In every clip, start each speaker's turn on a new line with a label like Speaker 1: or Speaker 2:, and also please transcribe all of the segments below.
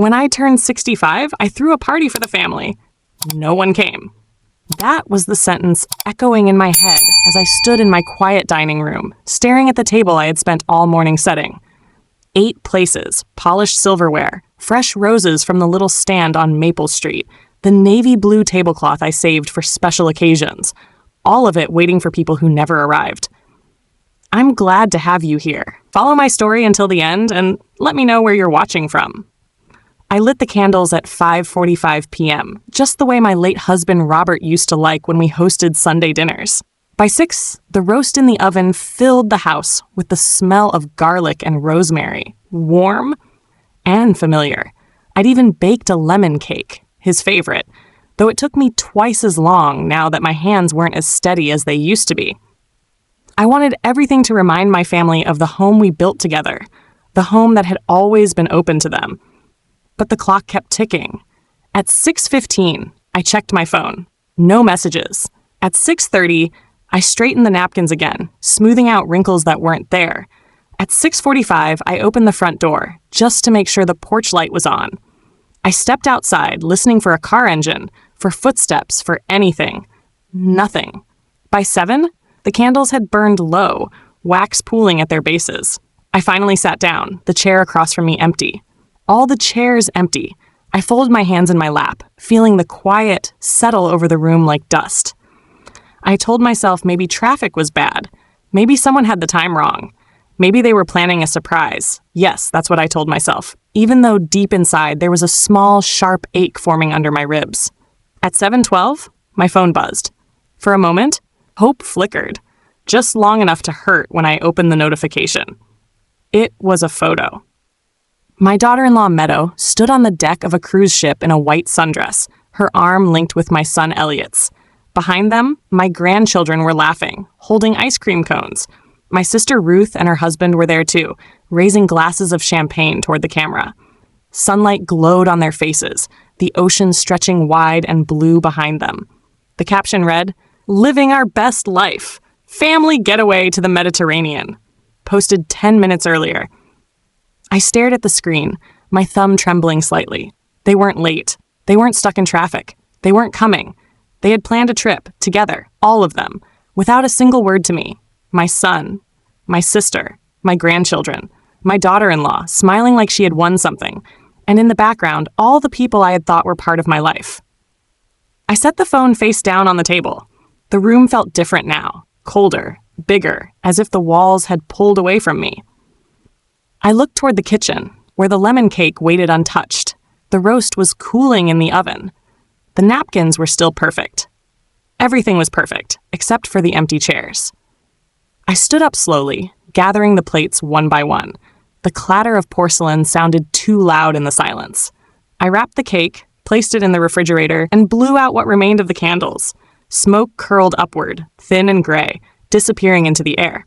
Speaker 1: When I turned 65, I threw a party for the family. No one came. That was the sentence echoing in my head as I stood in my quiet dining room, staring at the table I had spent all morning setting. 8 places, polished silverware, fresh roses from the little stand on Maple Street, the navy blue tablecloth I saved for special occasions, all of it waiting for people who never arrived. I'm glad to have you here. Follow my story until the end and let me know where you're watching from. I lit the candles at 5:45 p.m., just the way my late husband Robert used to like when we hosted Sunday dinners. By 6, the roast in the oven filled the house with the smell of garlic and rosemary, warm and familiar. I'd even baked a lemon cake, his favorite, though it took me twice as long now that my hands weren't as steady as they used to be. I wanted everything to remind my family of the home we built together, the home that had always been open to them. But the clock kept ticking. At 6:15, I checked my phone. No messages. At 6:30, I straightened the napkins again, smoothing out wrinkles that weren't there. At 6:45, I opened the front door, just to make sure the porch light was on. I stepped outside, listening for a car engine, for footsteps, for anything. Nothing. By 7, the candles had burned low, wax pooling at their bases. I finally sat down, the chair across from me empty. All the chairs empty. I folded my hands in my lap, feeling the quiet settle over the room like dust. I told myself maybe traffic was bad. Maybe someone had the time wrong. Maybe they were planning a surprise. Yes, that's what I told myself, even though deep inside there was a small, sharp ache forming under my ribs. At 7:12, my phone buzzed. For a moment, hope flickered, just long enough to hurt when I opened the notification. It was a photo. My daughter-in-law, Meadow, stood on the deck of a cruise ship in a white sundress, her arm linked with my son Elliot's. Behind them, my grandchildren were laughing, holding ice cream cones. My sister Ruth and her husband were there too, raising glasses of champagne toward the camera. Sunlight glowed on their faces, the ocean stretching wide and blue behind them. The caption read, "Living our best life. Family getaway to the Mediterranean." Posted 10 minutes earlier. I stared at the screen, my thumb trembling slightly. They weren't late. They weren't stuck in traffic. They weren't coming. They had planned a trip, together, all of them, without a single word to me. My son, my sister, my grandchildren, my daughter-in-law, smiling like she had won something, and in the background, all the people I had thought were part of my life. I set the phone face down on the table. The room felt different now, colder, bigger, as if the walls had pulled away from me. I looked toward the kitchen, where the lemon cake waited untouched. The roast was cooling in the oven. The napkins were still perfect. Everything was perfect, except for the empty chairs. I stood up slowly, gathering the plates one by one. The clatter of porcelain sounded too loud in the silence. I wrapped the cake, placed it in the refrigerator, and blew out what remained of the candles. Smoke curled upward, thin and gray, disappearing into the air.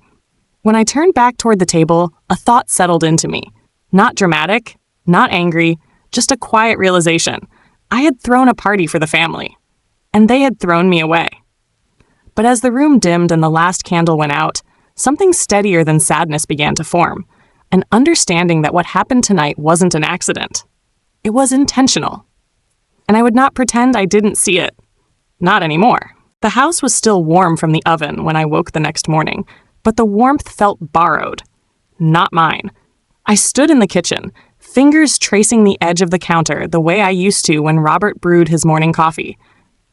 Speaker 1: When I turned back toward the table, a thought settled into me. Not dramatic, not angry, just a quiet realization. I had thrown a party for the family, and they had thrown me away. But as the room dimmed and the last candle went out, something steadier than sadness began to form, an understanding that what happened tonight wasn't an accident. It was intentional. And I would not pretend I didn't see it. Not anymore. The house was still warm from the oven when I woke the next morning, but the warmth felt borrowed, not mine. I stood in the kitchen, fingers tracing the edge of the counter the way I used to when Robert brewed his morning coffee.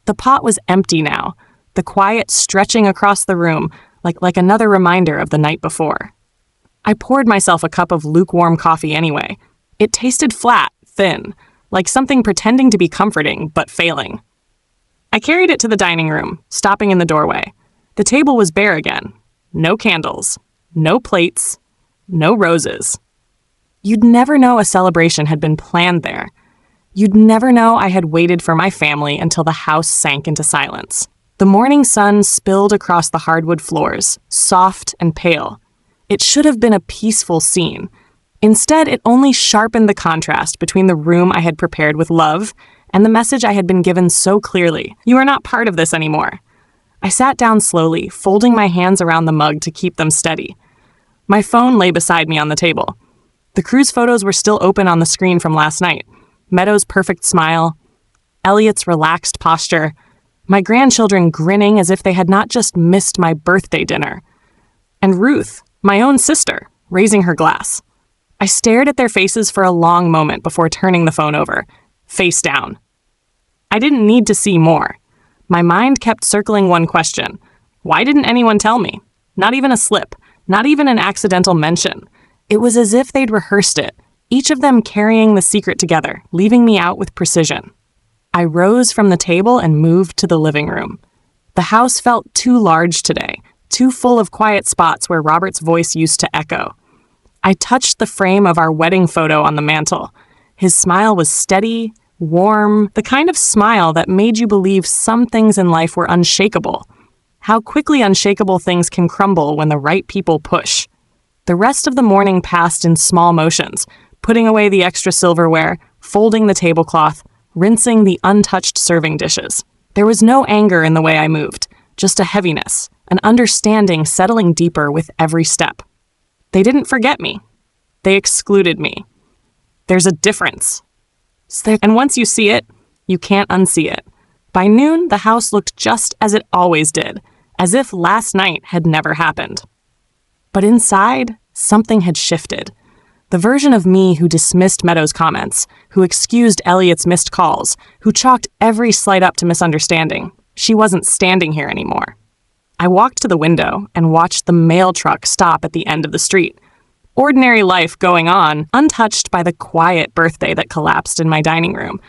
Speaker 1: The pot was empty now, the quiet stretching across the room like another reminder of the night before. I poured myself a cup of lukewarm coffee anyway. It tasted flat, thin, like something pretending to be comforting but failing. I carried it to the dining room, stopping in the doorway. The table was bare again. No candles, no plates, no roses. You'd never know a celebration had been planned there. You'd never know I had waited for my family until the house sank into silence. The morning sun spilled across the hardwood floors, soft and pale. It should have been a peaceful scene. Instead, it only sharpened the contrast between the room I had prepared with love and the message I had been given so clearly. You are not part of this anymore. I sat down slowly, folding my hands around the mug to keep them steady. My phone lay beside me on the table. The cruise photos were still open on the screen from last night. Meadow's perfect smile, Elliot's relaxed posture, my grandchildren grinning as if they had not just missed my birthday dinner, and Ruth, my own sister, raising her glass. I stared at their faces for a long moment before turning the phone over, face down. I didn't need to see more. My mind kept circling one question. Why didn't anyone tell me? Not even a slip, not even an accidental mention. It was as if they'd rehearsed it, each of them carrying the secret together, leaving me out with precision. I rose from the table and moved to the living room. The house felt too large today, too full of quiet spots where Robert's voice used to echo. I touched the frame of our wedding photo on the mantel. His smile was steady, warm, the kind of smile that made you believe some things in life were unshakable. How quickly unshakable things can crumble when the right people push. The rest of the morning passed in small motions, putting away the extra silverware, folding the tablecloth, rinsing the untouched serving dishes. There was no anger in the way I moved, just a heaviness, an understanding settling deeper with every step. They didn't forget me. They excluded me. There's a difference. And once you see it, you can't unsee it. By noon, the house looked just as it always did, as if last night had never happened. But inside, something had shifted. The version of me who dismissed Meadow's comments, who excused Elliot's missed calls, who chalked every slight up to misunderstanding, she wasn't standing here anymore. I walked to the window and watched the mail truck stop at the end of the street. Ordinary life going on, untouched by the quiet birthday that collapsed in my dining room.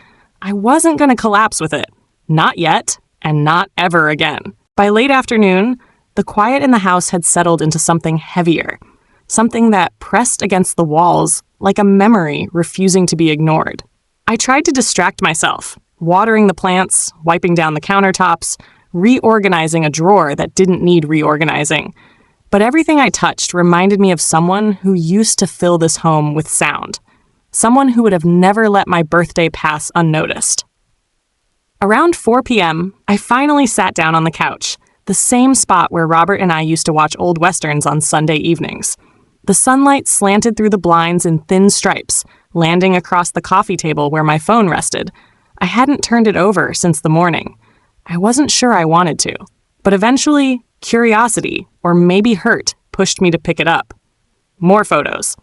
Speaker 1: I wasn't going to collapse with it. Not yet, and not ever again. By late afternoon, the quiet in the house had settled into something heavier, something that pressed against the walls like a memory refusing to be ignored. I tried to distract myself, watering the plants, wiping down the countertops, reorganizing a drawer that didn't need reorganizing. But everything I touched reminded me of someone who used to fill this home with sound. Someone who would have never let my birthday pass unnoticed. Around 4 p.m., I finally sat down on the couch, the same spot where Robert and I used to watch old westerns on Sunday evenings. The sunlight slanted through the blinds in thin stripes, landing across the coffee table where my phone rested. I hadn't turned it over since the morning. I wasn't sure I wanted to, but eventually, curiosity, or maybe hurt, pushed me to pick it up. More photos.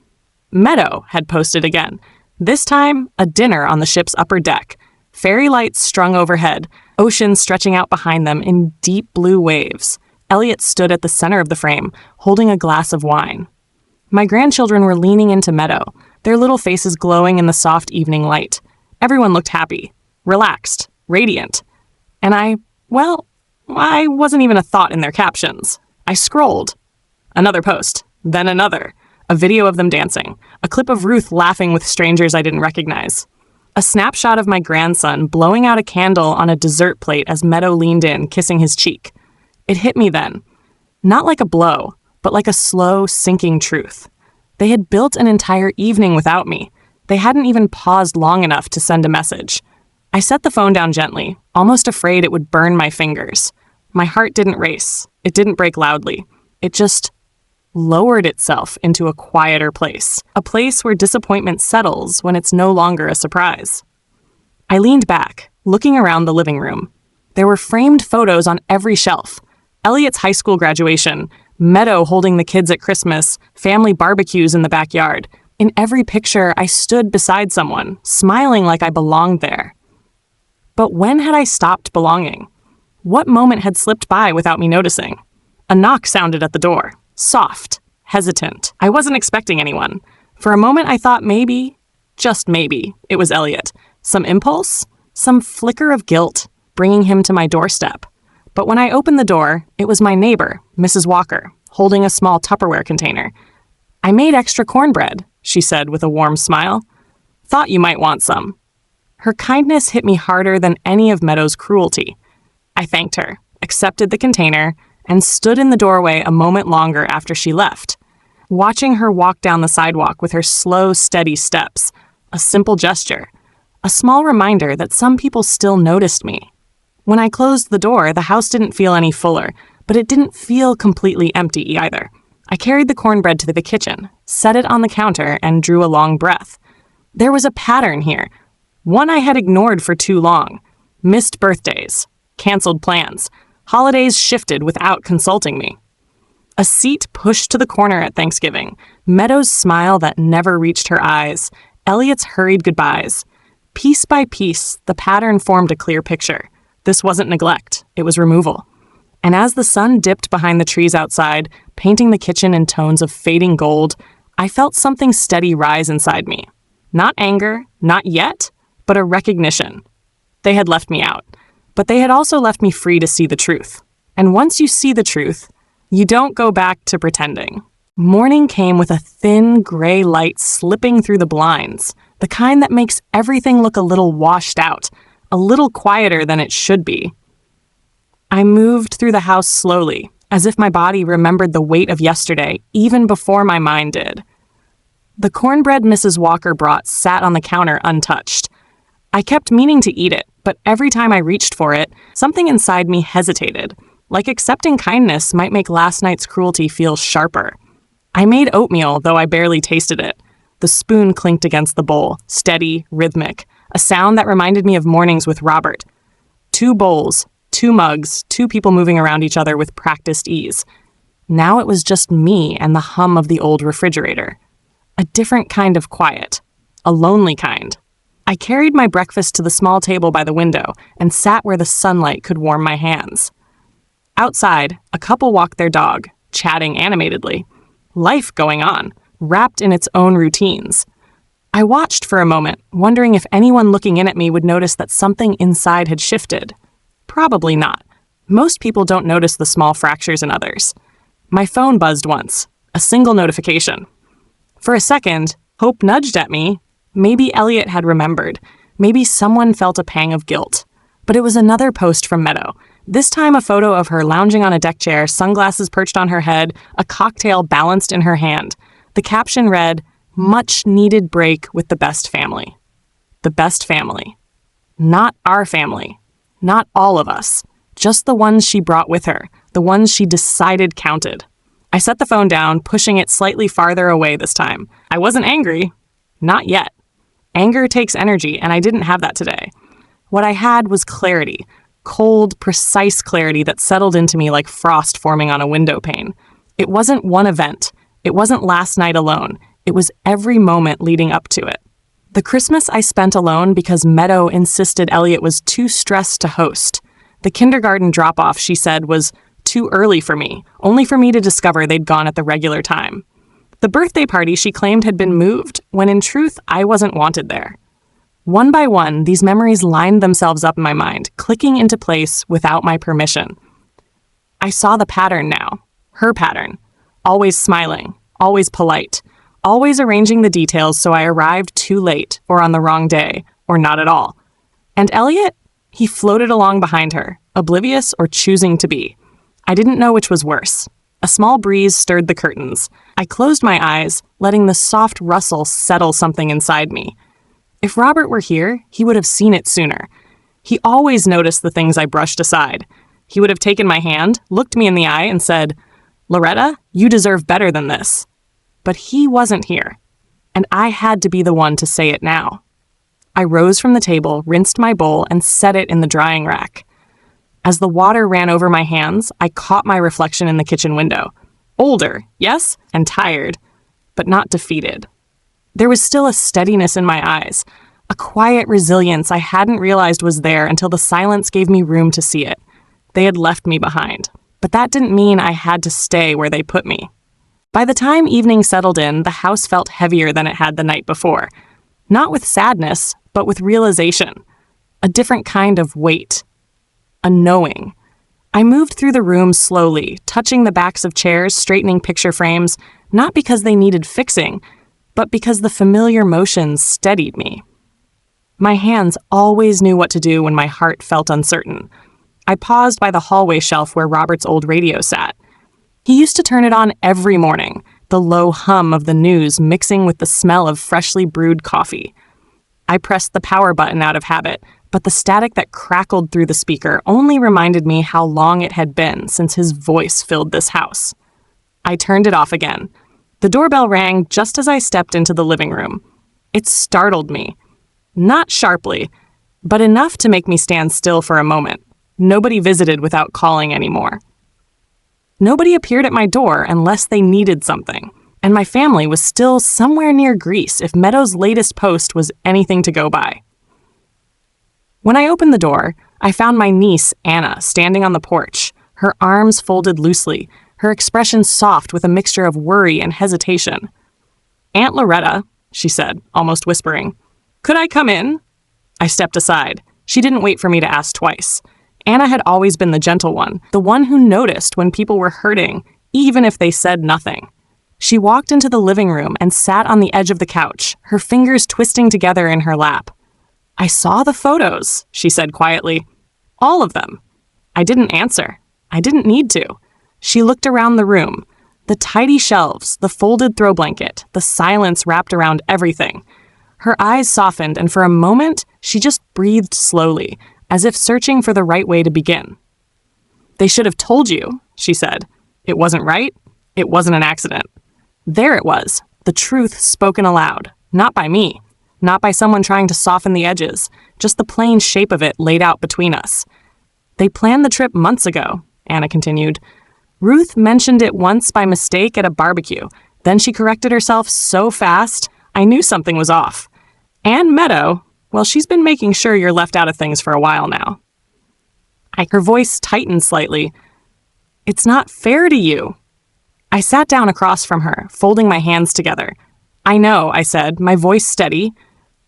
Speaker 1: Meadow had posted again, this time a dinner on the ship's upper deck, fairy lights strung overhead, ocean stretching out behind them in deep blue waves. Elliot stood at the center of the frame, holding a glass of wine. My grandchildren were leaning into Meadow, their little faces glowing in the soft evening light. Everyone looked happy, relaxed, radiant. And I wasn't even a thought in their captions. I scrolled. Another post, then another. A video of them dancing. A clip of Ruth laughing with strangers I didn't recognize. A snapshot of my grandson blowing out a candle on a dessert plate as Meadow leaned in, kissing his cheek. It hit me then. Not like a blow, but like a slow, sinking truth. They had built an entire evening without me. They hadn't even paused long enough to send a message. I set the phone down gently, almost afraid it would burn my fingers. My heart didn't race. It didn't break loudly. It just lowered itself into a quieter place, a place where disappointment settles when it's no longer a surprise. I leaned back, looking around the living room. There were framed photos on every shelf. Elliot's high school graduation, Meadow holding the kids at Christmas, family barbecues in the backyard. In every picture, I stood beside someone, smiling like I belonged there. But when had I stopped belonging? What moment had slipped by without me noticing? A knock sounded at the door. Soft, hesitant. I wasn't expecting anyone. For a moment I thought maybe, just maybe, it was Elliot. Some impulse? Some flicker of guilt, bringing him to my doorstep. But when I opened the door, it was my neighbor, Mrs. Walker, holding a small Tupperware container. "I made extra cornbread," she said with a warm smile. "Thought you might want some." Her kindness hit me harder than any of Meadow's cruelty. I thanked her, accepted the container, and stood in the doorway a moment longer after she left, watching her walk down the sidewalk with her slow, steady steps, a simple gesture, a small reminder that some people still noticed me. When I closed the door, the house didn't feel any fuller, but it didn't feel completely empty either. I carried the cornbread to the kitchen, set it on the counter, and drew a long breath. There was a pattern here. One I had ignored for too long. Missed birthdays, canceled plans, holidays shifted without consulting me. A seat pushed to the corner at Thanksgiving, Meadow's smile that never reached her eyes, Elliot's hurried goodbyes. Piece by piece, the pattern formed a clear picture. This wasn't neglect, it was removal. And as the sun dipped behind the trees outside, painting the kitchen in tones of fading gold, I felt something steady rise inside me. Not anger, not yet, but a recognition. They had left me out, but they had also left me free to see the truth. And once you see the truth, you don't go back to pretending. Morning came with a thin, gray light slipping through the blinds, the kind that makes everything look a little washed out, a little quieter than it should be. I moved through the house slowly, as if my body remembered the weight of yesterday even before my mind did. The cornbread Mrs. Walker brought sat on the counter untouched. I kept meaning to eat it, but every time I reached for it, something inside me hesitated, like accepting kindness might make last night's cruelty feel sharper. I made oatmeal, though I barely tasted it. The spoon clinked against the bowl, steady, rhythmic, a sound that reminded me of mornings with Robert. 2 bowls, 2 mugs, 2 people moving around each other with practiced ease. Now it was just me and the hum of the old refrigerator. A different kind of quiet. A lonely kind. I carried my breakfast to the small table by the window and sat where the sunlight could warm my hands. Outside, a couple walked their dog, chatting animatedly. Life going on, wrapped in its own routines. I watched for a moment, wondering if anyone looking in at me would notice that something inside had shifted. Probably not. Most people don't notice the small fractures in others. My phone buzzed once, a single notification. For a second, hope nudged at me. Maybe Elliot had remembered. Maybe someone felt a pang of guilt. But it was another post from Meadow. This time a photo of her lounging on a deck chair, sunglasses perched on her head, a cocktail balanced in her hand. The caption read, "Much needed break with the best family." The best family. Not our family. Not all of us. Just the ones she brought with her. The ones she decided counted. I set the phone down, pushing it slightly farther away this time. I wasn't angry. Not yet. Anger takes energy, and I didn't have that today. What I had was clarity. Cold, precise clarity that settled into me like frost forming on a window pane. It wasn't one event. It wasn't last night alone. It was every moment leading up to it. The Christmas I spent alone because Meadow insisted Elliot was too stressed to host. The kindergarten drop-off, she said, was too early for me, only for me to discover they'd gone at the regular time. The birthday party she claimed had been moved, when in truth I wasn't wanted there. One by one, these memories lined themselves up in my mind, clicking into place without my permission. I saw the pattern now. Her pattern. Always smiling. Always polite. Always arranging the details so I arrived too late, or on the wrong day, or not at all. And Elliot? He floated along behind her, oblivious or choosing to be. I didn't know which was worse. A small breeze stirred the curtains. I closed my eyes, letting the soft rustle settle something inside me. If Robert were here, he would have seen it sooner. He always noticed the things I brushed aside. He would have taken my hand, looked me in the eye, and said, "Loretta, you deserve better than this." But he wasn't here, and I had to be the one to say it now. I rose from the table, rinsed my bowl, and set it in the drying rack. As the water ran over my hands, I caught my reflection in the kitchen window. Older, yes, and tired, but not defeated. There was still a steadiness in my eyes, a quiet resilience I hadn't realized was there until the silence gave me room to see it. They had left me behind, but that didn't mean I had to stay where they put me. By the time evening settled in, the house felt heavier than it had the night before. Not with sadness, but with realization. A different kind of weight. A knowing. I moved through the room slowly, touching the backs of chairs, straightening picture frames, not because they needed fixing, but because the familiar motions steadied me. My hands always knew what to do when my heart felt uncertain. I paused by the hallway shelf where Robert's old radio sat. He used to turn it on every morning, the low hum of the news mixing with the smell of freshly brewed coffee. I pressed the power button out of habit, but the static that crackled through the speaker only reminded me how long it had been since his voice filled this house. I turned it off again. The doorbell rang just as I stepped into the living room. It startled me. Not sharply, but enough to make me stand still for a moment. Nobody visited without calling anymore. Nobody appeared at my door unless they needed something, and my family was still somewhere near Greece if Meadow's latest post was anything to go by. When I opened the door, I found my niece, Anna, standing on the porch, her arms folded loosely, her expression soft with a mixture of worry and hesitation. "Aunt Loretta," she said, almost whispering. "Could I come in?" I stepped aside. She didn't wait for me to ask twice. Anna had always been the gentle one, the one who noticed when people were hurting, even if they said nothing. She walked into the living room and sat on the edge of the couch, her fingers twisting together in her lap. "I saw the photos," she said quietly. "All of them." I didn't answer. I didn't need to. She looked around the room. The tidy shelves, the folded throw blanket, the silence wrapped around everything. Her eyes softened, and for a moment, she just breathed slowly, as if searching for the right way to begin. "They should have told you," she said. "It wasn't right. It wasn't an accident." There it was, the truth spoken aloud, not by me, not by someone trying to soften the edges, just the plain shape of it laid out between us. "They planned the trip months ago," Anna continued. "Ruth mentioned it once by mistake at a barbecue. Then she corrected herself so fast, I knew something was off. And Meadow, well, she's been making sure you're left out of things for a while now." Her voice tightened slightly. "It's not fair to you." I sat down across from her, folding my hands together. "I know," I said, my voice steady.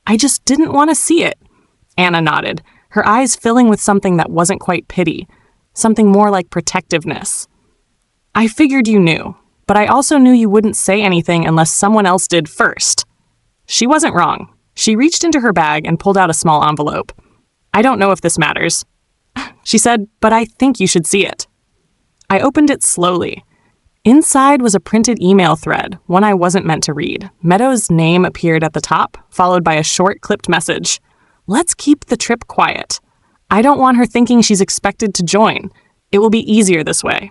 Speaker 1: "I just didn't want to see it." Anna nodded, her eyes filling with something that wasn't quite pity, something more like protectiveness. "I figured you knew, but I also knew you wouldn't say anything unless someone else did first." She wasn't wrong. She reached into her bag and pulled out a small envelope. "I don't know if this matters," she said, "but I think you should see it." I opened it slowly. Inside was a printed email thread, one I wasn't meant to read. Meadow's name appeared at the top, followed by a short clipped message. "Let's keep the trip quiet. I don't want her thinking she's expected to join. It will be easier this way."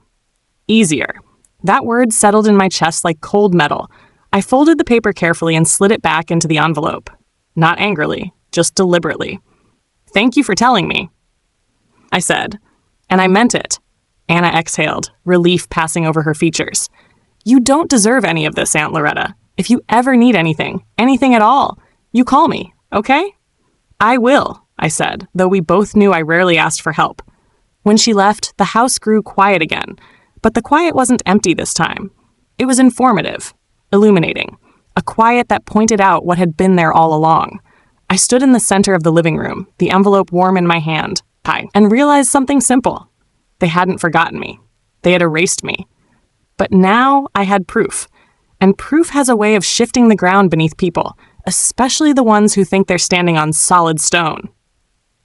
Speaker 1: Easier. That word settled in my chest like cold metal. I folded the paper carefully and slid it back into the envelope. Not angrily, just deliberately. "Thank you for telling me," I said, and I meant it. Anna exhaled, relief passing over her features. "You don't deserve any of this, Aunt Loretta. If you ever need anything at all, you call me, okay?" "I will," I said, though we both knew I rarely asked for help. When she left, the house grew quiet again, but the quiet wasn't empty this time. It was informative, illuminating, a quiet that pointed out what had been there all along. I stood in the center of the living room, the envelope warm in my hand, and realized something simple. They hadn't forgotten me. They had erased me. But now I had proof, and proof has a way of shifting the ground beneath people, especially the ones who think they're standing on solid stone.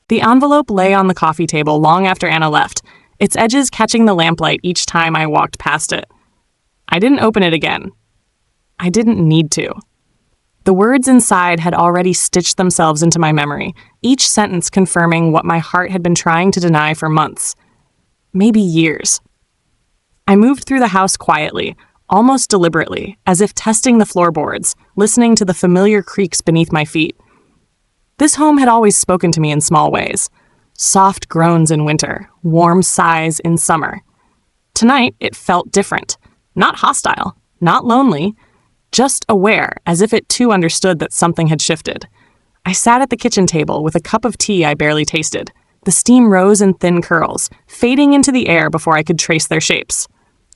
Speaker 1: The envelope lay on the coffee table long after Anna left, its edges catching the lamplight each time I walked past it. I didn't open it again. I didn't need to. The words inside had already stitched themselves into my memory, each sentence confirming what my heart had been trying to deny for months. Maybe years. I moved through the house quietly, almost deliberately, as if testing the floorboards, listening to the familiar creaks beneath my feet. This home had always spoken to me in small ways. Soft groans in winter, warm sighs in summer. Tonight, it felt different. Not hostile, not lonely, just aware, as if it too understood that something had shifted. I sat at the kitchen table with a cup of tea I barely tasted. The steam rose in thin curls, fading into the air before I could trace their shapes.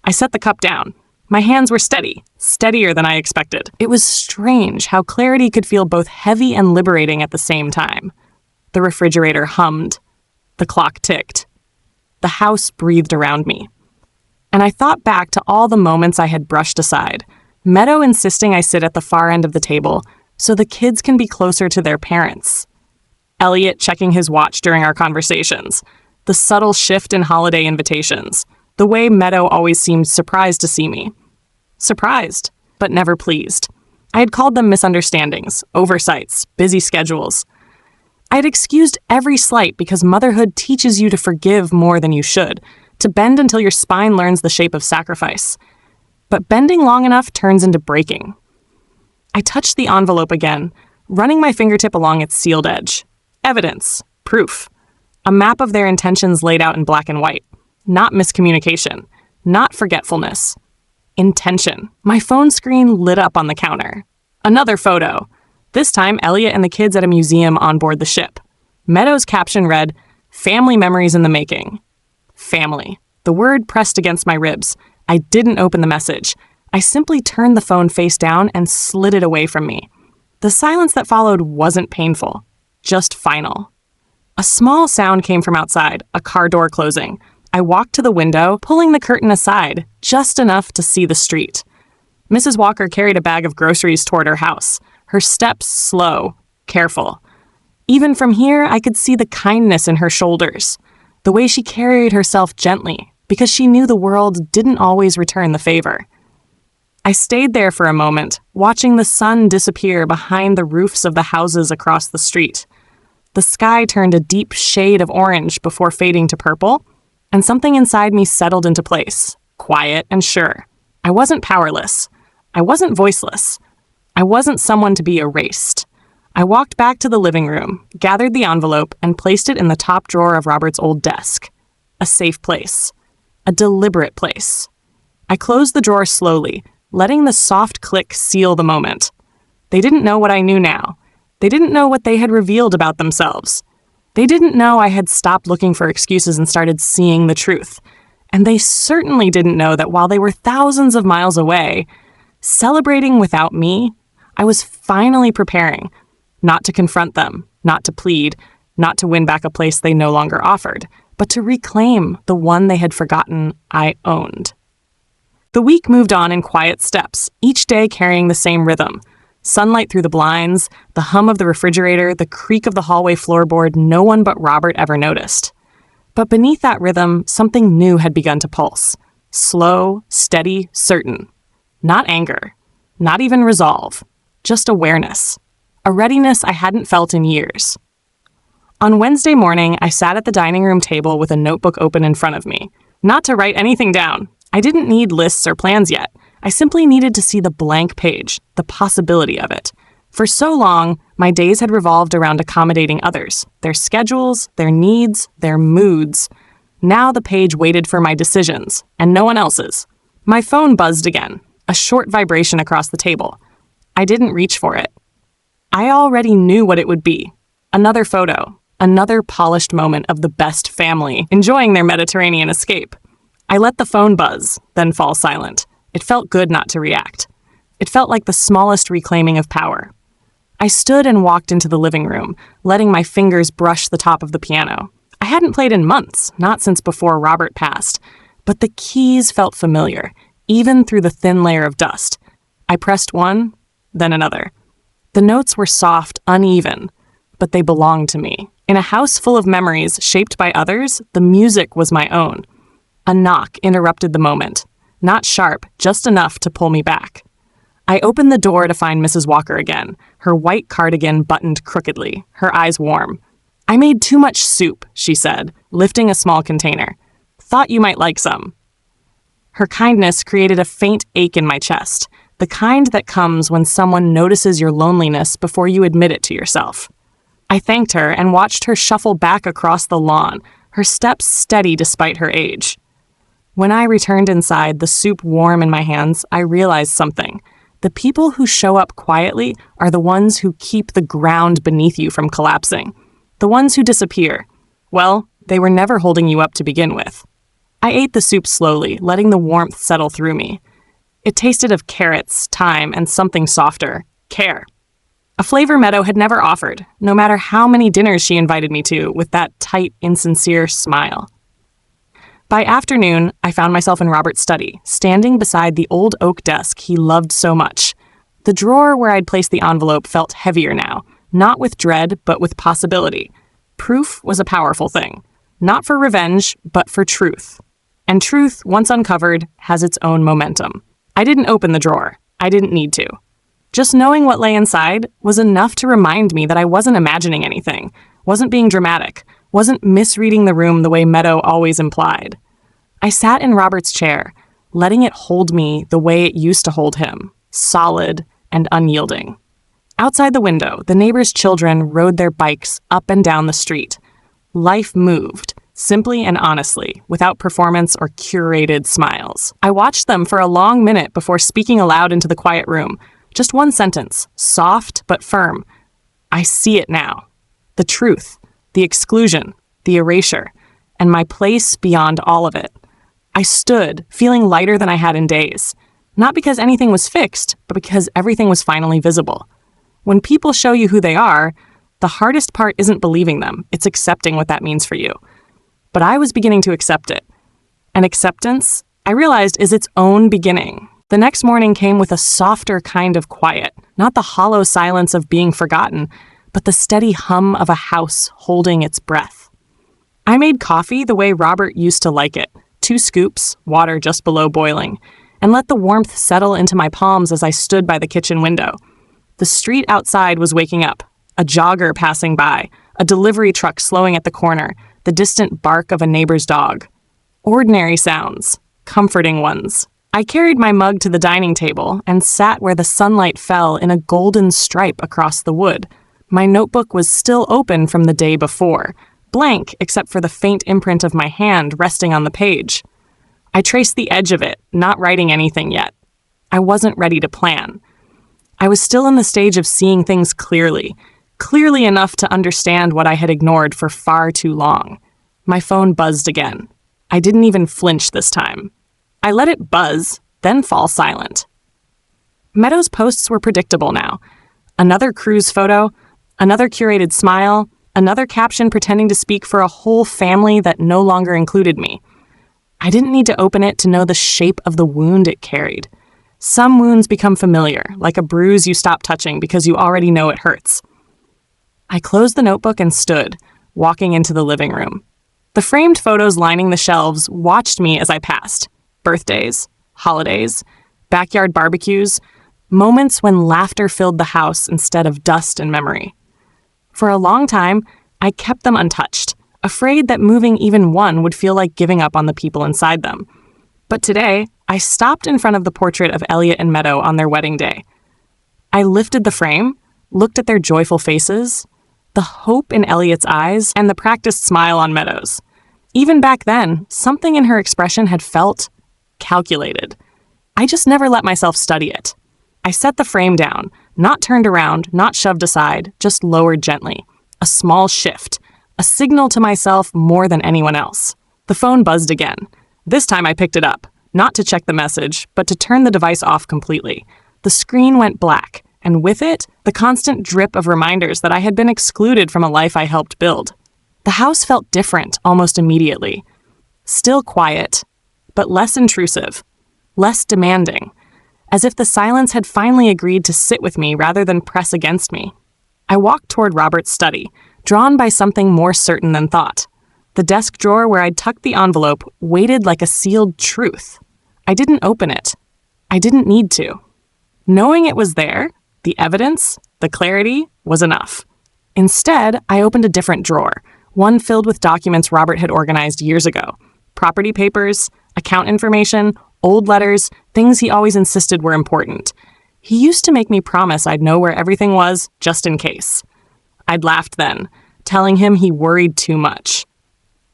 Speaker 1: I set the cup down. My hands were steady, steadier than I expected. It was strange how clarity could feel both heavy and liberating at the same time. The refrigerator hummed. The clock ticked. The house breathed around me. And I thought back to all the moments I had brushed aside. Meadow insisting I sit at the far end of the table so the kids can be closer to their parents. Elliot checking his watch during our conversations. The subtle shift in holiday invitations. The way Meadow always seemed surprised to see me. Surprised, but never pleased. I had called them misunderstandings, oversights, busy schedules. I had excused every slight because motherhood teaches you to forgive more than you should, to bend until your spine learns the shape of sacrifice. But bending long enough turns into breaking. I touched the envelope again, running my fingertip along its sealed edge. Evidence. Proof. A map of their intentions laid out in black and white. Not miscommunication. Not forgetfulness. Intention. My phone screen lit up on the counter. Another photo. This time, Elliot and the kids at a museum on board the ship. Meadow's caption read, "Family memories in the making." Family. The word pressed against my ribs. I didn't open the message. I simply turned the phone face down and slid it away from me. The silence that followed wasn't painful, just final. A small sound came from outside, a car door closing. I walked to the window, pulling the curtain aside, just enough to see the street. Mrs. Walker carried a bag of groceries toward her house, her steps slow, careful. Even from here, I could see the kindness in her shoulders, the way she carried herself gently, because she knew the world didn't always return the favor. I stayed there for a moment, watching the sun disappear behind the roofs of the houses across the street. The sky turned a deep shade of orange before fading to purple, and something inside me settled into place, quiet and sure. I wasn't powerless. I wasn't voiceless. I wasn't someone to be erased. I walked back to the living room, gathered the envelope, and placed it in the top drawer of Robert's old desk. A safe place. A deliberate place. I closed the drawer slowly, letting the soft click seal the moment. They didn't know what I knew now. They didn't know what they had revealed about themselves. They didn't know I had stopped looking for excuses and started seeing the truth. And they certainly didn't know that while they were thousands of miles away, celebrating without me, I was finally preparing, not to confront them, not to plead, not to win back a place they no longer offered, but to reclaim the one they had forgotten I owned. The week moved on in quiet steps, each day carrying the same rhythm. Sunlight through the blinds, the hum of the refrigerator, the creak of the hallway floorboard no one but Robert ever noticed. But beneath that rhythm, something new had begun to pulse. Slow, steady, certain. Not anger. Not even resolve. Just awareness. A readiness I hadn't felt in years. On Wednesday morning, I sat at the dining room table with a notebook open in front of me. Not to write anything down. I didn't need lists or plans yet. I simply needed to see the blank page, the possibility of it. For so long, my days had revolved around accommodating others, their schedules, their needs, their moods. Now the page waited for my decisions, and no one else's. My phone buzzed again, a short vibration across the table. I didn't reach for it. I already knew what it would be. Another photo, another polished moment of the best family enjoying their Mediterranean escape. I let the phone buzz, then fall silent. It felt good not to react. It felt like the smallest reclaiming of power. I stood and walked into the living room, letting my fingers brush the top of the piano. I hadn't played in months, not since before Robert passed, but the keys felt familiar, even through the thin layer of dust. I pressed one, then another. The notes were soft, uneven, but they belonged to me. In a house full of memories shaped by others, the music was my own. A knock interrupted the moment. Not sharp, just enough to pull me back. I opened the door to find Mrs. Walker again, her white cardigan buttoned crookedly, her eyes warm. "I made too much soup," she said, lifting a small container. "Thought you might like some." Her kindness created a faint ache in my chest, the kind that comes when someone notices your loneliness before you admit it to yourself. I thanked her and watched her shuffle back across the lawn, her steps steady despite her age. When I returned inside, the soup warm in my hands, I realized something. The people who show up quietly are the ones who keep the ground beneath you from collapsing. The ones who disappear. Well, they were never holding you up to begin with. I ate the soup slowly, letting the warmth settle through me. It tasted of carrots, thyme, and something softer, care. A flavor Meadow had never offered, no matter how many dinners she invited me to, with that tight, insincere smile. By afternoon, I found myself in Robert's study, standing beside the old oak desk he loved so much. The drawer where I'd placed the envelope felt heavier now, not with dread, but with possibility. Proof was a powerful thing, not for revenge, but for truth. And truth, once uncovered, has its own momentum. I didn't open the drawer. I didn't need to. Just knowing what lay inside was enough to remind me that I wasn't imagining anything, wasn't being dramatic, wasn't misreading the room the way Meadow always implied. I sat in Robert's chair, letting it hold me the way it used to hold him, solid and unyielding. Outside the window, the neighbors' children rode their bikes up and down the street. Life moved, simply and honestly, without performance or curated smiles. I watched them for a long minute before speaking aloud into the quiet room. Just one sentence, soft but firm. I see it now. The truth, the exclusion, the erasure, and my place beyond all of it. I stood, feeling lighter than I had in days. Not because anything was fixed, but because everything was finally visible. When people show you who they are, the hardest part isn't believing them, it's accepting what that means for you. But I was beginning to accept it. And acceptance, I realized, is its own beginning. The next morning came with a softer kind of quiet, not the hollow silence of being forgotten, but the steady hum of a house holding its breath. I made coffee the way Robert used to like it, 2 scoops, water just below boiling, and let the warmth settle into my palms as I stood by the kitchen window. The street outside was waking up, a jogger passing by, a delivery truck slowing at the corner, the distant bark of a neighbor's dog. Ordinary sounds, comforting ones. I carried my mug to the dining table and sat where the sunlight fell in a golden stripe across the wood. My notebook was still open from the day before, blank except for the faint imprint of my hand resting on the page. I traced the edge of it, not writing anything yet. I wasn't ready to plan. I was still in the stage of seeing things clearly enough to understand what I had ignored for far too long. My phone buzzed again. I didn't even flinch this time. I let it buzz, then fall silent. Meadows' posts were predictable now. Another cruise photo, another curated smile, another caption pretending to speak for a whole family that no longer included me. I didn't need to open it to know the shape of the wound it carried. Some wounds become familiar, like a bruise you stop touching because you already know it hurts. I closed the notebook and stood, walking into the living room. The framed photos lining the shelves watched me as I passed. Birthdays, holidays, backyard barbecues, moments when laughter filled the house instead of dust and memory. For a long time, I kept them untouched, afraid that moving even one would feel like giving up on the people inside them. But today, I stopped in front of the portrait of Elliot and Meadow on their wedding day. I lifted the frame, looked at their joyful faces, the hope in Elliot's eyes, and the practiced smile on Meadows. Even back then, something in her expression had felt calculated. I just never let myself study it. I set the frame down, not turned around, not shoved aside, just lowered gently. A small shift, a signal to myself more than anyone else. The phone buzzed again. This time I picked it up, not to check the message, but to turn the device off completely. The screen went black, and with it, the constant drip of reminders that I had been excluded from a life I helped build. The house felt different almost immediately. Still quiet, but less intrusive, less demanding, as if the silence had finally agreed to sit with me rather than press against me. I walked toward Robert's study, drawn by something more certain than thought. The desk drawer where I'd tucked the envelope waited like a sealed truth. I didn't open it. I didn't need to. Knowing it was there, the evidence, the clarity, was enough. Instead, I opened a different drawer, one filled with documents Robert had organized years ago. Property papers, account information, old letters, things he always insisted were important. He used to make me promise I'd know where everything was, just in case. I'd laughed then, telling him he worried too much.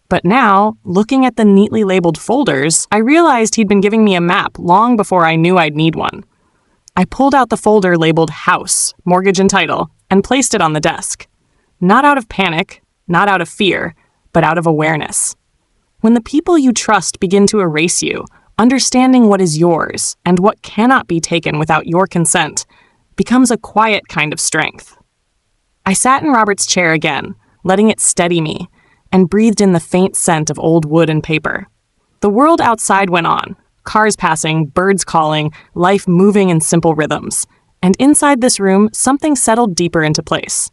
Speaker 1: But now, looking at the neatly labeled folders, I realized he'd been giving me a map long before I knew I'd need one. I pulled out the folder labeled House, Mortgage and Title, and placed it on the desk. Not out of panic, not out of fear, but out of awareness. When the people you trust begin to erase you, understanding what is yours and what cannot be taken without your consent becomes a quiet kind of strength. I sat in Robert's chair again, letting it steady me, and breathed in the faint scent of old wood and paper. The world outside went on. Cars passing, birds calling, life moving in simple rhythms. And inside this room, something settled deeper into place.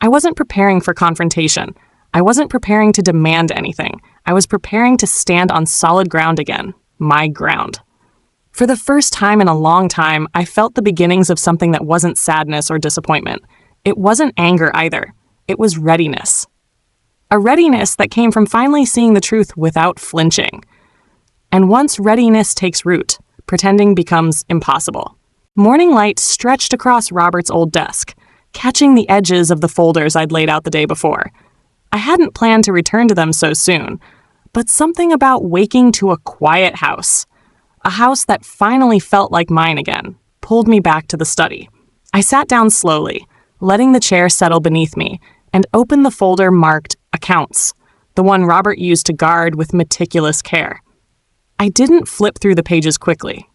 Speaker 1: I wasn't preparing for confrontation. I wasn't preparing to demand anything. I was preparing to stand on solid ground again. My ground. For the first time in a long time, I felt the beginnings of something that wasn't sadness or disappointment. It wasn't anger either. It was readiness. A readiness that came from finally seeing the truth without flinching. And once readiness takes root, pretending becomes impossible. Morning light stretched across Robert's old desk, catching the edges of the folders I'd laid out the day before. I hadn't planned to return to them so soon, but something about waking to a quiet house, a house that finally felt like mine again, pulled me back to the study. I sat down slowly, letting the chair settle beneath me, and opened the folder marked Accounts, the one Robert used to guard with meticulous care. I didn't flip through the pages quickly.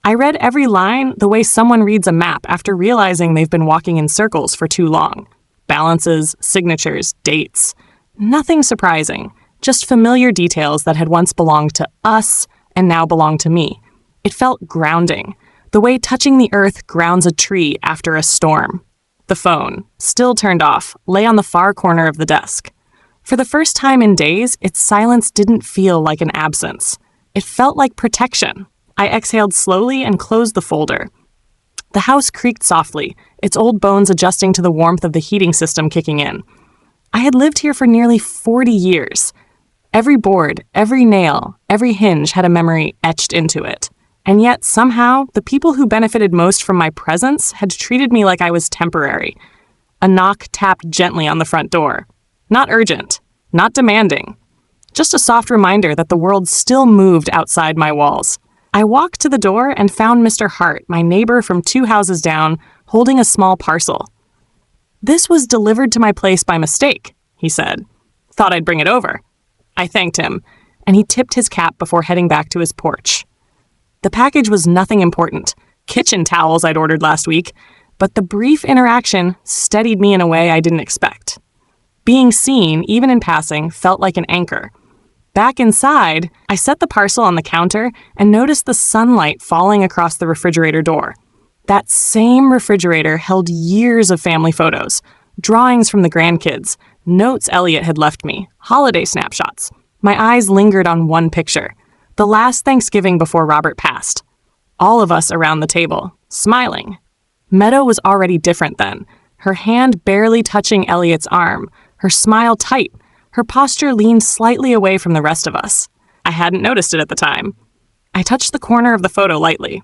Speaker 1: I read every line the way someone reads a map after realizing they've been walking in circles for too long. Balances, signatures, dates. Nothing surprising, just familiar details that had once belonged to us and now belong to me. It felt grounding, the way touching the earth grounds a tree after a storm. The phone, still turned off, lay on the far corner of the desk. For the first time in days, its silence didn't feel like an absence. It felt like protection. I exhaled slowly and closed the folder. The house creaked softly, its old bones adjusting to the warmth of the heating system kicking in. I had lived here for nearly 40 years. Every board, every nail, every hinge had a memory etched into it. And yet, somehow, the people who benefited most from my presence had treated me like I was temporary. A knock tapped gently on the front door. Not urgent, not demanding. Just a soft reminder that the world still moved outside my walls. I walked to the door and found Mr. Hart, my neighbor from 2 houses down, holding a small parcel. "This was delivered to my place by mistake," he said. "Thought I'd bring it over." I thanked him, and he tipped his cap before heading back to his porch. The package was nothing important, kitchen towels I'd ordered last week, but the brief interaction steadied me in a way I didn't expect. Being seen, even in passing, felt like an anchor. Back inside, I set the parcel on the counter and noticed the sunlight falling across the refrigerator door. That same refrigerator held years of family photos, drawings from the grandkids, notes Elliot had left me, holiday snapshots. My eyes lingered on one picture, the last Thanksgiving before Robert passed. All of us around the table, smiling. Meadow was already different then, her hand barely touching Elliot's arm, her smile tight. Her posture leaned slightly away from the rest of us. I hadn't noticed it at the time. I touched the corner of the photo lightly.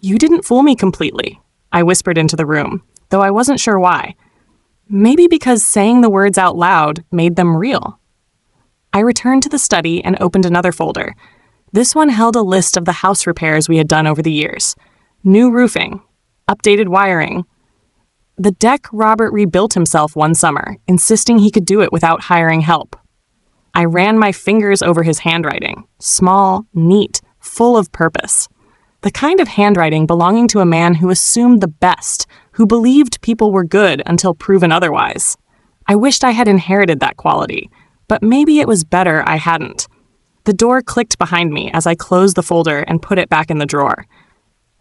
Speaker 1: "You didn't fool me completely," I whispered into the room, though I wasn't sure why. Maybe because saying the words out loud made them real. I returned to the study and opened another folder. This one held a list of the house repairs we had done over the years. New roofing, updated wiring. The deck Robert rebuilt himself one summer, insisting he could do it without hiring help. I ran my fingers over his handwriting, small, neat, full of purpose. The kind of handwriting belonging to a man who assumed the best, who believed people were good until proven otherwise. I wished I had inherited that quality, but maybe it was better I hadn't. The door clicked behind me as I closed the folder and put it back in the drawer.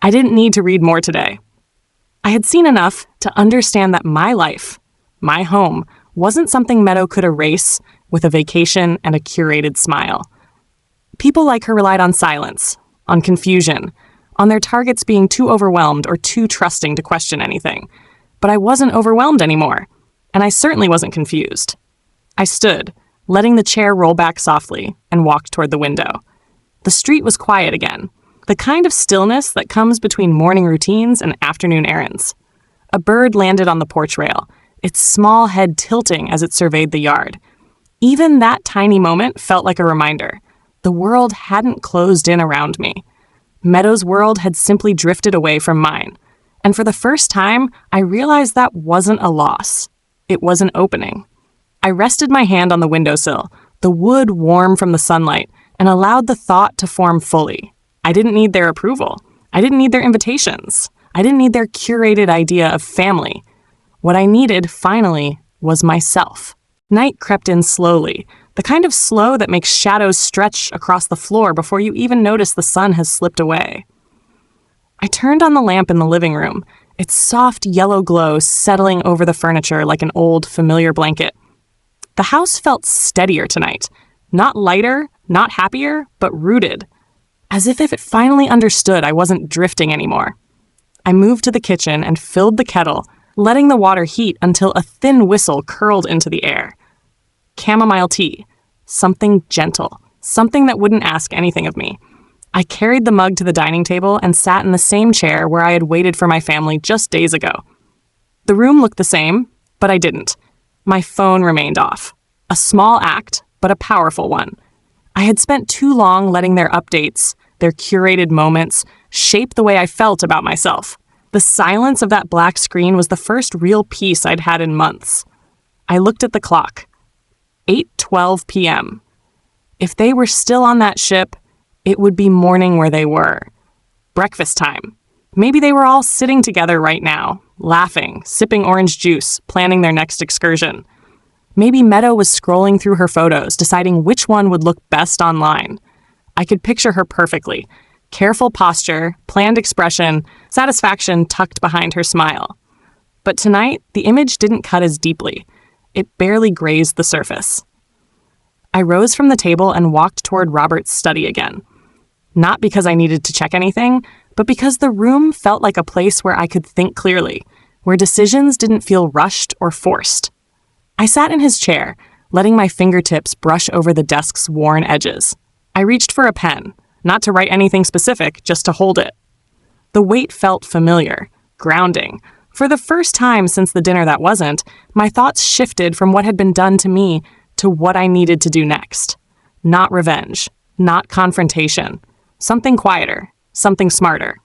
Speaker 1: I didn't need to read more today. I had seen enough to understand that my life, my home, wasn't something Meadow could erase with a vacation and a curated smile. People like her relied on silence, on confusion, on their targets being too overwhelmed or too trusting to question anything. But I wasn't overwhelmed anymore, and I certainly wasn't confused. I stood, letting the chair roll back softly, and walked toward the window. The street was quiet again. The kind of stillness that comes between morning routines and afternoon errands. A bird landed on the porch rail, its small head tilting as it surveyed the yard. Even that tiny moment felt like a reminder. The world hadn't closed in around me. Meadow's world had simply drifted away from mine. And for the first time, I realized that wasn't a loss. It was an opening. I rested my hand on the windowsill, the wood warm from the sunlight, and allowed the thought to form fully. I didn't need their approval. I didn't need their invitations. I didn't need their curated idea of family. What I needed, finally, was myself. Night crept in slowly, the kind of slow that makes shadows stretch across the floor before you even notice the sun has slipped away. I turned on the lamp in the living room, its soft yellow glow settling over the furniture like an old, familiar blanket. The house felt steadier tonight. Not lighter, not happier, but rooted. As if it finally understood I wasn't drifting anymore. I moved to the kitchen and filled the kettle, letting the water heat until a thin whistle curled into the air. Chamomile tea. Something gentle. Something that wouldn't ask anything of me. I carried the mug to the dining table and sat in the same chair where I had waited for my family just days ago. The room looked the same, but I didn't. My phone remained off. A small act, but a powerful one. I had spent too long letting their updates, their curated moments, shape the way I felt about myself. The silence of that black screen was the first real peace I'd had in months. I looked at the clock. 8:12 p.m. If they were still on that ship, it would be morning where they were. Breakfast time. Maybe they were all sitting together right now, laughing, sipping orange juice, planning their next excursion. Maybe Meadow was scrolling through her photos, deciding which one would look best online. I could picture her perfectly. Careful posture, planned expression, satisfaction tucked behind her smile. But tonight, the image didn't cut as deeply. It barely grazed the surface. I rose from the table and walked toward Robert's study again. Not because I needed to check anything, but because the room felt like a place where I could think clearly, where decisions didn't feel rushed or forced. I sat in his chair, letting my fingertips brush over the desk's worn edges. I reached for a pen, not to write anything specific, just to hold it. The weight felt familiar, grounding. For the first time since the dinner that wasn't, my thoughts shifted from what had been done to me to what I needed to do next. Not revenge, not confrontation. Something quieter, something smarter.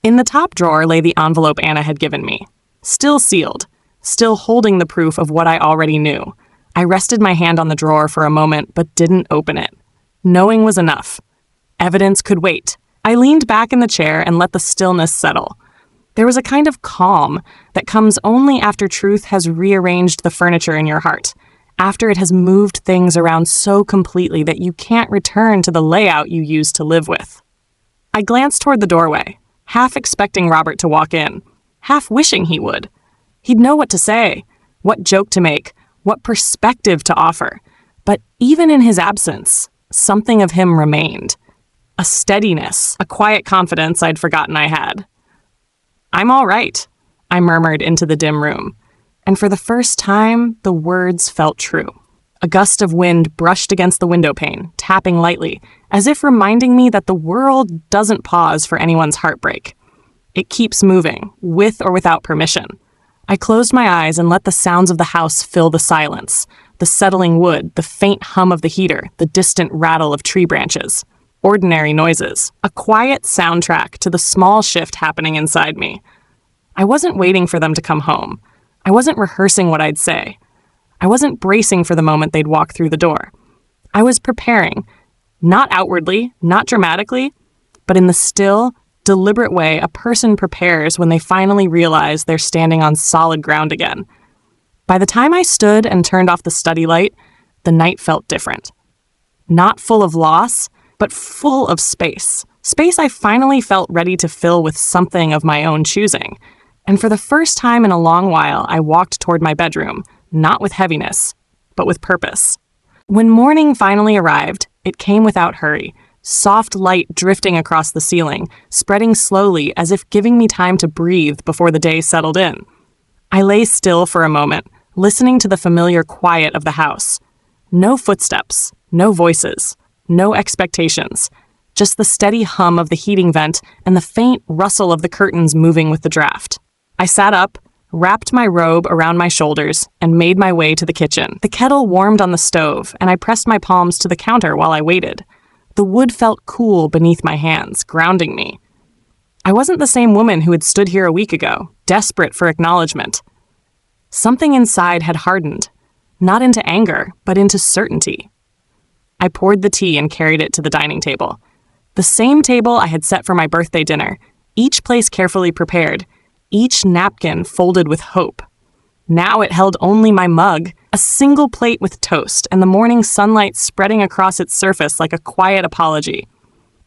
Speaker 1: In the top drawer lay the envelope Anna had given me. Still sealed, still holding the proof of what I already knew. I rested my hand on the drawer for a moment, but didn't open it. Knowing was enough. Evidence could wait. I leaned back in the chair and let the stillness settle. There was a kind of calm that comes only after truth has rearranged the furniture in your heart, after it has moved things around so completely that you can't return to the layout you used to live with. I glanced toward the doorway, half expecting Robert to walk in, half wishing he would. He'd know what to say, what joke to make, what perspective to offer. But even in his absence, something of him remained. A steadiness, a quiet confidence I'd forgotten I had. "I'm all right," I murmured into the dim room. And for the first time, the words felt true. A gust of wind brushed against the window pane, tapping lightly, as if reminding me that the world doesn't pause for anyone's heartbreak. It keeps moving, with or without permission. I closed my eyes and let the sounds of the house fill the silence. The settling wood, the faint hum of the heater, the distant rattle of tree branches. Ordinary noises. A quiet soundtrack to the small shift happening inside me. I wasn't waiting for them to come home. I wasn't rehearsing what I'd say. I wasn't bracing for the moment they'd walk through the door. I was preparing, not outwardly, not dramatically, but in the still, deliberate way a person prepares when they finally realize they're standing on solid ground again. By the time I stood and turned off the study light, the night felt different. Not full of loss, but full of space. Space I finally felt ready to fill with something of my own choosing. And for the first time in a long while, I walked toward my bedroom, not with heaviness, but with purpose. When morning finally arrived, it came without hurry, soft light drifting across the ceiling, spreading slowly as if giving me time to breathe before the day settled in. I lay still for a moment, listening to the familiar quiet of the house. No footsteps, no voices, no expectations, just the steady hum of the heating vent and the faint rustle of the curtains moving with the draft. I sat up, wrapped my robe around my shoulders, and made my way to the kitchen. The kettle warmed on the stove, and I pressed my palms to the counter while I waited. The wood felt cool beneath my hands, grounding me. I wasn't the same woman who had stood here a week ago, desperate for acknowledgement. Something inside had hardened, not into anger, but into certainty. I poured the tea and carried it to the dining table. The same table I had set for my birthday dinner, each place carefully prepared, each napkin folded with hope. Now it held only my mug, a single plate with toast, and the morning sunlight spreading across its surface like a quiet apology.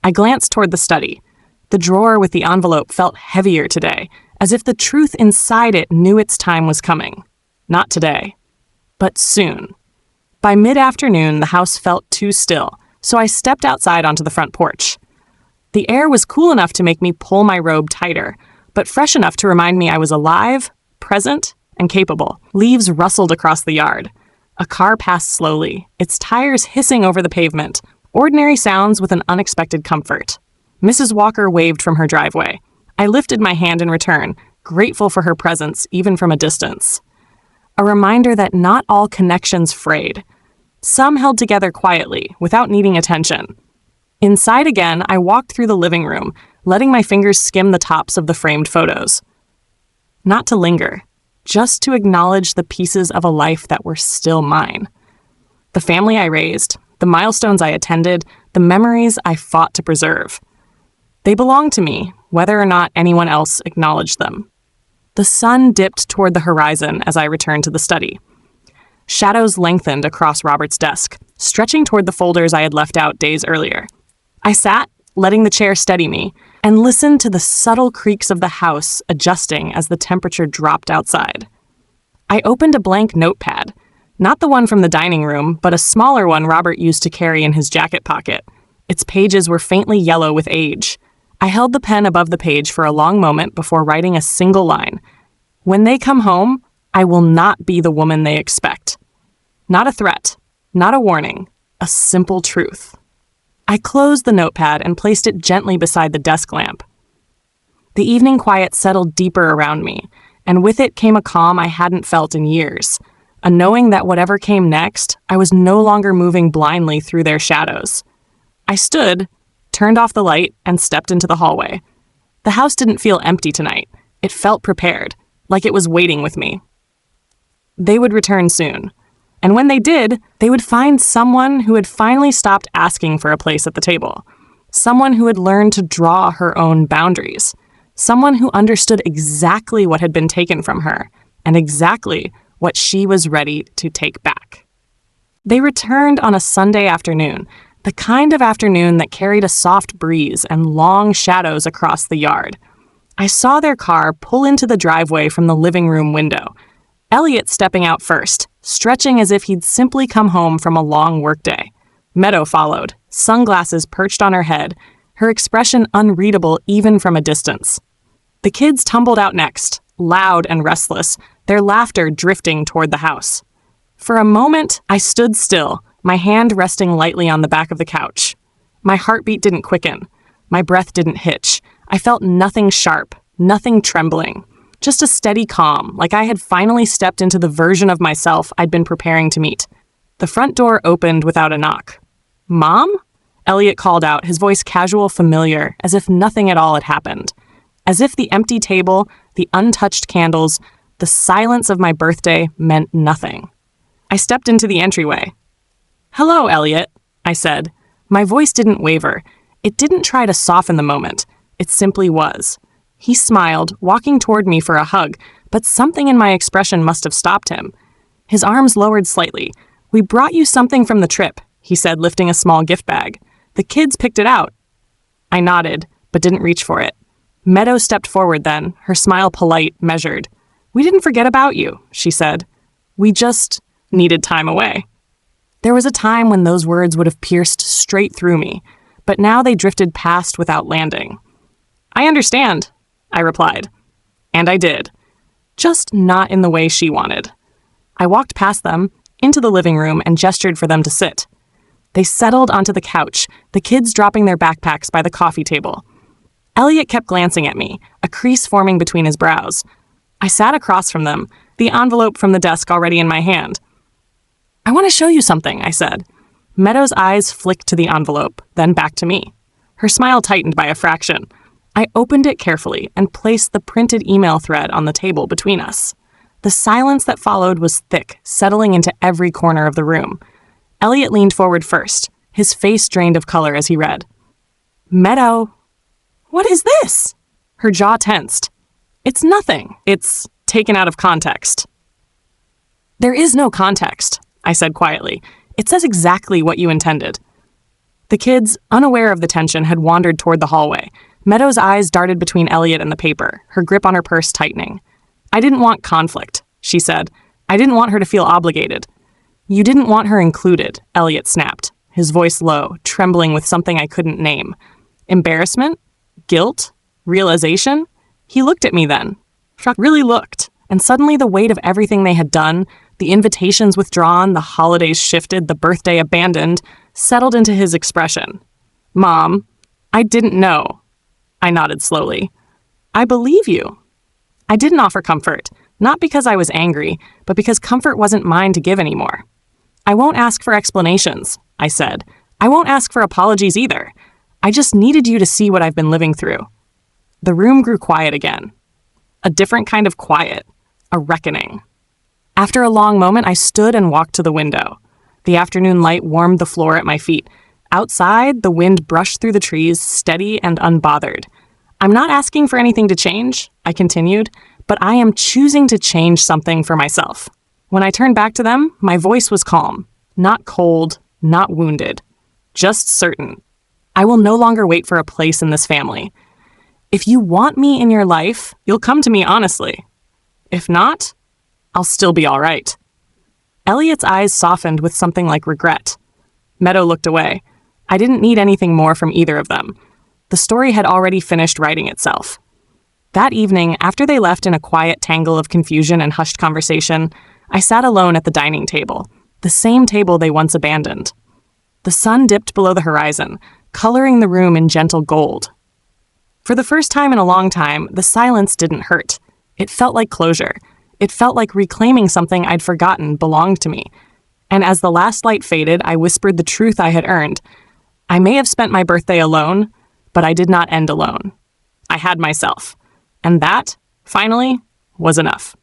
Speaker 1: I glanced toward the study. The drawer with the envelope felt heavier today, as if the truth inside it knew its time was coming. Not today, but soon. By mid-afternoon, the house felt too still, so I stepped outside onto the front porch. The air was cool enough to make me pull my robe tighter, but fresh enough to remind me I was alive, present, and capable. Leaves rustled across the yard. A car passed slowly, its tires hissing over the pavement, ordinary sounds with an unexpected comfort. Mrs. Walker waved from her driveway. I lifted my hand in return, grateful for her presence even from a distance. A reminder that not all connections frayed. Some held together quietly, without needing attention. Inside again, I walked through the living room, letting my fingers skim the tops of the framed photos. Not to linger, just to acknowledge the pieces of a life that were still mine. The family I raised, the milestones I attended, the memories I fought to preserve. They belonged to me, whether or not anyone else acknowledged them. The sun dipped toward the horizon as I returned to the study. Shadows lengthened across Robert's desk, stretching toward the folders I had left out days earlier. I sat, letting the chair steady me, and listened to the subtle creaks of the house adjusting as the temperature dropped outside. I opened a blank notepad, not the one from the dining room, but a smaller one Robert used to carry in his jacket pocket. Its pages were faintly yellow with age. I held the pen above the page for a long moment before writing a single line. When they come home, I will not be the woman they expect. Not a threat, not a warning, a simple truth. I closed the notepad and placed it gently beside the desk lamp. The evening quiet settled deeper around me, and with it came a calm I hadn't felt in years, a knowing that whatever came next, I was no longer moving blindly through their shadows. I stood, turned off the light, and stepped into the hallway. The house didn't feel empty tonight. It felt prepared, like it was waiting with me. They would return soon. And when they did, they would find someone who had finally stopped asking for a place at the table. Someone who had learned to draw her own boundaries. Someone who understood exactly what had been taken from her, and exactly what she was ready to take back. They returned on a Sunday afternoon, the kind of afternoon that carried a soft breeze and long shadows across the yard. I saw their car pull into the driveway from the living room window. Elliot stepping out first, stretching as if he'd simply come home from a long workday. Meadow followed, sunglasses perched on her head, her expression unreadable even from a distance. The kids tumbled out next, loud and restless, their laughter drifting toward the house. For a moment, I stood still, my hand resting lightly on the back of the couch. My heartbeat didn't quicken. My breath didn't hitch. I felt nothing sharp, nothing trembling. Just a steady calm, like I had finally stepped into the version of myself I'd been preparing to meet. The front door opened without a knock. "Mom?" Elliot called out, his voice casual, familiar, as if nothing at all had happened. As if the empty table, the untouched candles, the silence of my birthday meant nothing. I stepped into the entryway. "Hello, Elliot," I said. My voice didn't waver. It didn't try to soften the moment. It simply was. He smiled, walking toward me for a hug, but something in my expression must have stopped him. His arms lowered slightly. "We brought you something from the trip," he said, lifting a small gift bag. "The kids picked it out." I nodded, but didn't reach for it. Meadow stepped forward then, her smile polite, measured. "We didn't forget about you," she said. "We just needed time away." There was a time when those words would have pierced straight through me, but now they drifted past without landing. "I understand," I replied. And I did. Just not in the way she wanted. I walked past them, into the living room, and gestured for them to sit. They settled onto the couch, the kids dropping their backpacks by the coffee table. Elliot kept glancing at me, a crease forming between his brows. I sat across from them, the envelope from the desk already in my hand. "I want to show you something," I said. Meadow's eyes flicked to the envelope, then back to me. Her smile tightened by a fraction. I opened it carefully and placed the printed email thread on the table between us. The silence that followed was thick, settling into every corner of the room. Elliot leaned forward first, his face drained of color as he read. "Meadow, what is this?" Her jaw tensed. "It's nothing. It's taken out of context." "There is no context," I said quietly. "It says exactly what you intended." The kids, unaware of the tension, had wandered toward the hallway. Meadow's eyes darted between Elliot and the paper, her grip on her purse tightening. "I didn't want conflict," she said. "I didn't want her to feel obligated." "You didn't want her included," Elliot snapped, his voice low, trembling with something I couldn't name. Embarrassment? Guilt? Realization? He looked at me then. Really looked. And suddenly the weight of everything they had done, the invitations withdrawn, the holidays shifted, the birthday abandoned, settled into his expression. "Mom, I didn't know. I nodded slowly. I believe you. I didn't offer comfort, not because I was angry, but because comfort wasn't mine to give anymore. I won't ask for explanations, I said. I won't ask for apologies either. I just needed you to see what I've been living through. The room grew quiet again. A different kind of quiet. A reckoning. After a long moment, I stood and walked to the window. The afternoon light warmed the floor at my feet. Outside, the wind brushed through the trees, steady and unbothered. I'm not asking for anything to change, I continued, but I am choosing to change something for myself. When I turned back to them, my voice was calm, not cold, not wounded, just certain. I will no longer wait for a place in this family. If you want me in your life, you'll come to me honestly. If not, I'll still be all right. Elliot's eyes softened with something like regret. Meadow looked away. I didn't need anything more from either of them. The story had already finished writing itself. That evening, after they left in a quiet tangle of confusion and hushed conversation, I sat alone at the dining table, the same table they once abandoned. The sun dipped below the horizon, coloring the room in gentle gold. For the first time in a long time, the silence didn't hurt. It felt like closure. It felt like reclaiming something I'd forgotten belonged to me. And as the last light faded, I whispered the truth I had earned. I may have spent my birthday alone, but I did not end alone. I had myself. And that, finally, was enough.